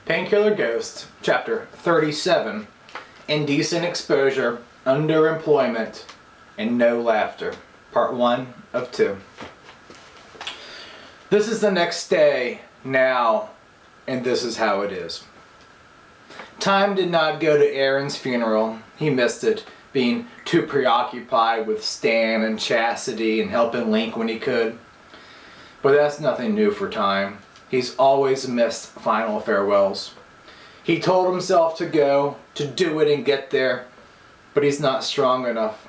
Painkiller Ghosts, Chapter 37, Indecent Exposure, Underemployment, and No Laughter, Part 1 of 2. This is the next day, now, and this is how it is. Time did not go to Aaron's funeral. He missed it, being too preoccupied with Stan and Chastity and helping Link when he could. But that's nothing new for Time. He's always missed final farewells. He told himself to go, to do it and get there, but he's not strong enough.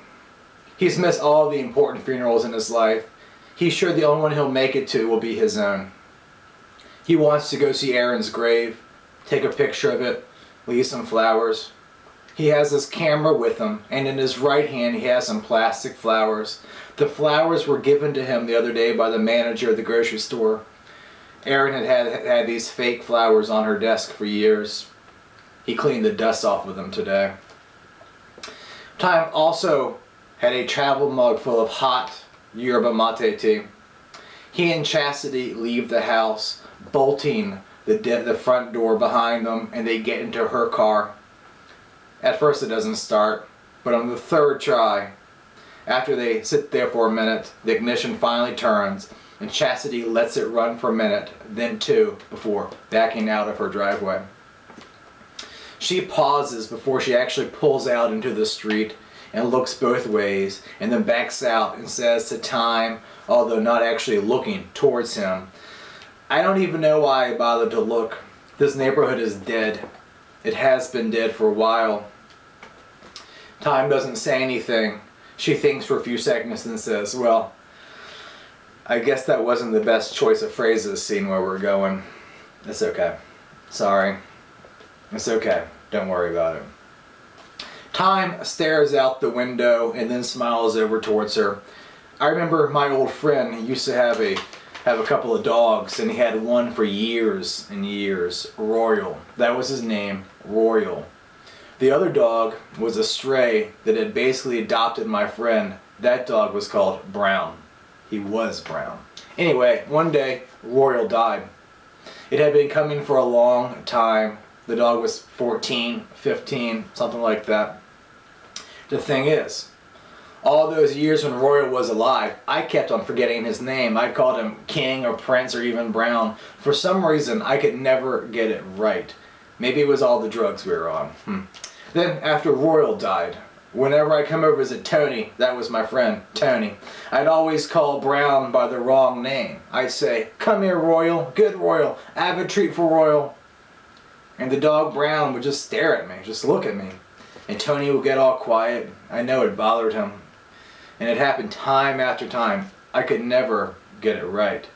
He's missed all the important funerals in his life. He's sure the only one he'll make it to will be his own. He wants to go see Aaron's grave, take a picture of it, leave some flowers. He has his camera with him, and in his right hand he has some plastic flowers. The flowers were given to him the other day by the manager of the grocery store. Erin had these fake flowers on her desk for years. He cleaned the dust off with them today. Time also had a travel mug full of hot yerba mate tea. He and Chastity leave the house, bolting the front door behind them, and they get into her car. At first it doesn't start, but on the third try, after they sit there for a minute, the ignition finally turns, and Chastity lets it run for a minute, then two, before backing out of her driveway. She pauses before she actually pulls out into the street and looks both ways, and then backs out and says to Time, although not actually looking towards him, "I don't even know why I bothered to look. This neighborhood is dead. It has been dead for a while." Time doesn't say anything. She thinks for a few seconds and says, "Well, I guess that wasn't the best choice of phrases seeing where we're going. It's okay. Sorry. It's okay. Don't worry about it." Time stares out the window and then smiles over towards her. "I remember my old friend. He used to have a couple of dogs, and he had one for years and years. Royal. That was his name. Royal. The other dog was a stray that had basically adopted my friend. That dog was called Brown. He was brown. Anyway, one day, Royal died. It had been coming for a long time. The dog was 14, 15, something like that. The thing is, all those years when Royal was alive, I kept on forgetting his name. I called him King or Prince or even Brown. For some reason, I could never get it right. Maybe it was all the drugs we were on. Then, after Royal died, whenever I come over to visit Tony, that was my friend, Tony, I'd always call Brown by the wrong name. I'd say, "Come here, Royal. Good Royal. I have a treat for Royal." And the dog Brown would just stare at me, just look at me. And Tony would get all quiet. I know it bothered him. And it happened time after time. I could never get it right.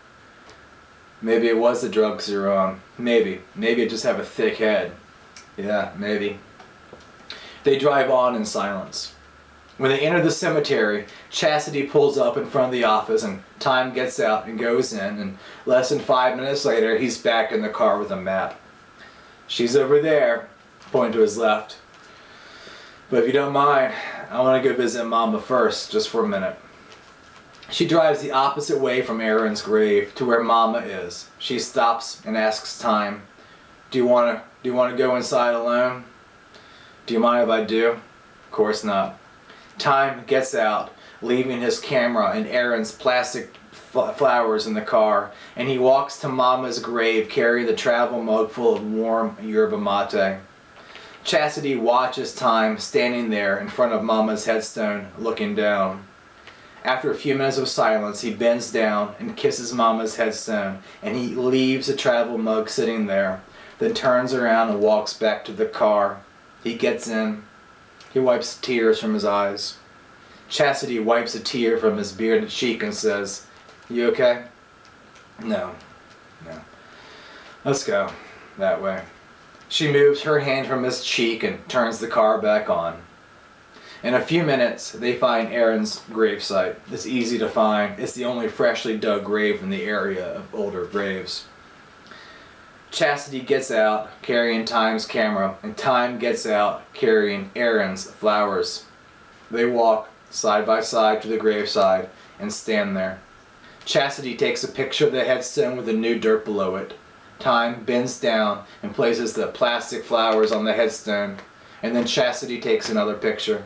Maybe it was the drugs they were on. Maybe. Maybe I just have a thick head. Yeah, maybe. They drive on in silence. When they enter the cemetery, Chastity pulls up in front of the office and Time gets out and goes in, and less than 5 minutes later he's back in the car with a map. "She's over there," pointing to his left. "But if you don't mind, I want to go visit Mama first, just for a minute." She drives the opposite way from Aaron's grave to where Mama is. She stops and asks Time, Do you want to go inside alone?" "Do you mind if I do?" "Of course not." Time gets out, leaving his camera and Aaron's plastic flowers in the car, and he walks to Mama's grave carrying the travel mug full of warm yerba mate. Chastity watches Time standing there in front of Mama's headstone, looking down. After a few minutes of silence, he bends down and kisses Mama's headstone, and he leaves the travel mug sitting there, then turns around and walks back to the car. He gets in. He wipes tears from his eyes. Chastity wipes a tear from his bearded cheek and says, "You okay?" No. "Let's go. That way." She moves her hand from his cheek and turns the car back on. In a few minutes, they find Aaron's gravesite. It's easy to find. It's the only freshly dug grave in the area of older graves. Chastity gets out carrying Time's camera, and Time gets out carrying Aaron's flowers. They walk side by side to the graveside and stand there. Chastity takes a picture of the headstone with the new dirt below it. Time bends down and places the plastic flowers on the headstone, and then Chastity takes another picture.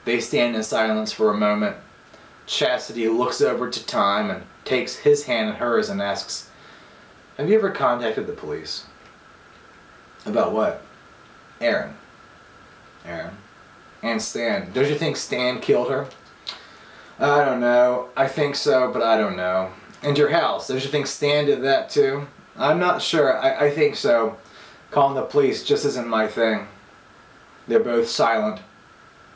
They stand in silence for a moment. Chastity looks over to Time and takes his hand in hers and asks, "Have you ever contacted the police?" "About what?" "Aaron." "Aaron? And Stan. Don't you think Stan killed her?" "I don't know. I think so, but I don't know." "And your house. Don't you think Stan did that too?" "I'm not sure. I think so. Calling the police just isn't my thing." They're both silent.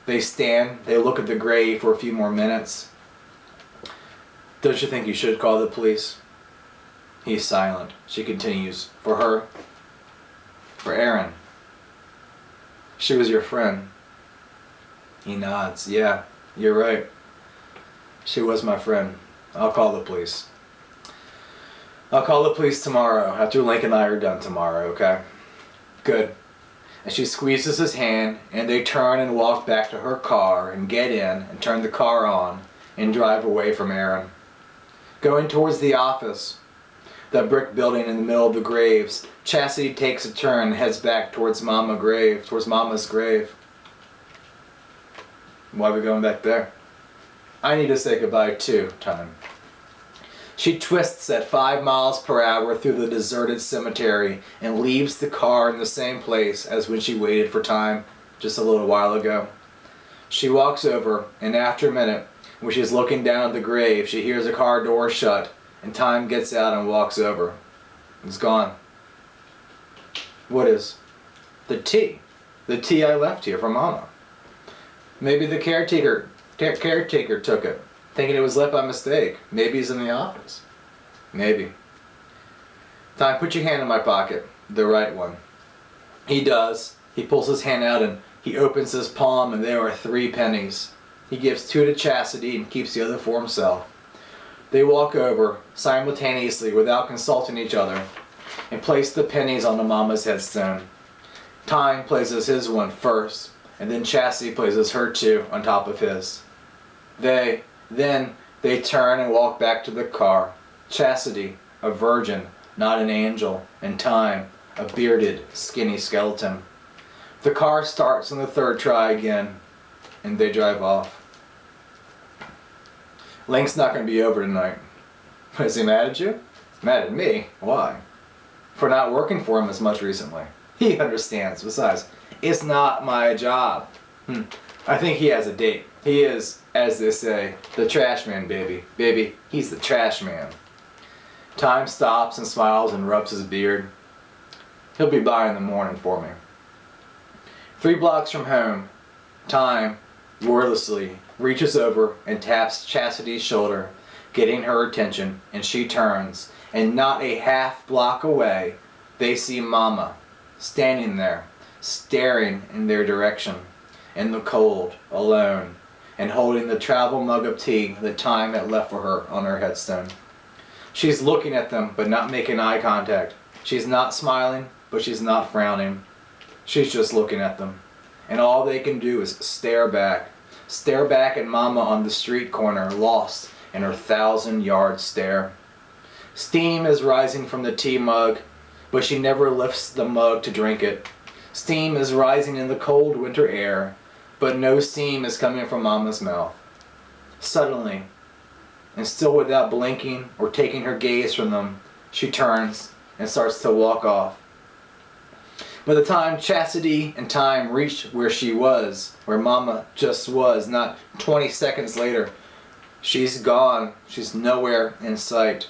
They stand. They look at the grave for a few more minutes. "Don't you think you should call the police?" He's silent. She continues. "For her? For Aaron? She was your friend." He nods. "Yeah, you're right. She was my friend. I'll call the police. I'll call the police tomorrow, after Link and I are done tomorrow, okay?" "Good." And she squeezes his hand, and they turn and walk back to her car and get in and turn the car on and drive away from Aaron. Going towards the office, the brick building in the middle of the graves, Chastity takes a turn and heads back towards Mama's grave. "Why are we going back there?" "I need to say goodbye too, Time." She twists at 5 miles per hour through the deserted cemetery and leaves the car in the same place as when she waited for Time just a little while ago. She walks over, and after a minute, when she's looking down at the grave, she hears a car door shut, and Time gets out and walks over. It's gone. "What is?" "The tea. The tea I left here for Mama." "Maybe the caretaker took it, thinking it was left by mistake. Maybe he's in the office." "Maybe." "Time, put your hand in my pocket. The right one." He does. He pulls his hand out and he opens his palm, and there are 3 pennies. He gives 2 to Chastity and keeps the other for himself. They walk over, simultaneously without consulting each other, and place the pennies on the Mama's headstone. Time places his one first, and then Chastity places her 2 on top of his. Then they turn and walk back to the car. Chastity, a virgin, not an angel, and Time, a bearded, skinny skeleton. The car starts on the 3rd try again, and they drive off. Link's not going to be over tonight. Is he mad at you? Mad at me? Why? For not working for him as much recently. He understands. Besides, it's not my job. I think he has a date. He is, as they say, the trash man, baby. Baby, he's the trash man. Time stops and smiles and rubs his beard. He'll be by in the morning for me. 3 blocks from home, Time, wordlessly, reaches over and taps Chastity's shoulder, getting her attention, and she turns, and not a half block away, they see Mama, standing there, staring in their direction, in the cold, alone, and holding the travel mug of tea that Time had left for her on her headstone. She's looking at them, but not making eye contact. She's not smiling, but she's not frowning. She's just looking at them. And all they can do is stare back at Mama on the street corner, lost in her 1,000-yard stare. Steam is rising from the tea mug, but she never lifts the mug to drink it. Steam is rising in the cold winter air, but no steam is coming from Mama's mouth. Suddenly, and still without blinking or taking her gaze from them, she turns and starts to walk off. By the time Chastity and Time reached where she was, where Mama just was, not 20 seconds later, she's gone. She's nowhere in sight.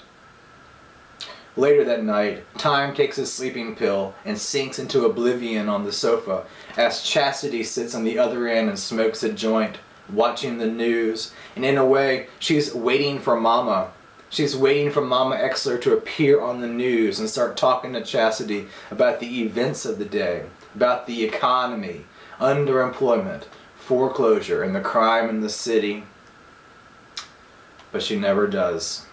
Later that night, Time takes a sleeping pill and sinks into oblivion on the sofa as Chastity sits on the other end and smokes a joint, watching the news. And in a way, she's waiting for Mama. She's waiting for Mama Exler to appear on the news and start talking to Chastity about the events of the day, about the economy, underemployment, foreclosure, and the crime in the city. But she never does.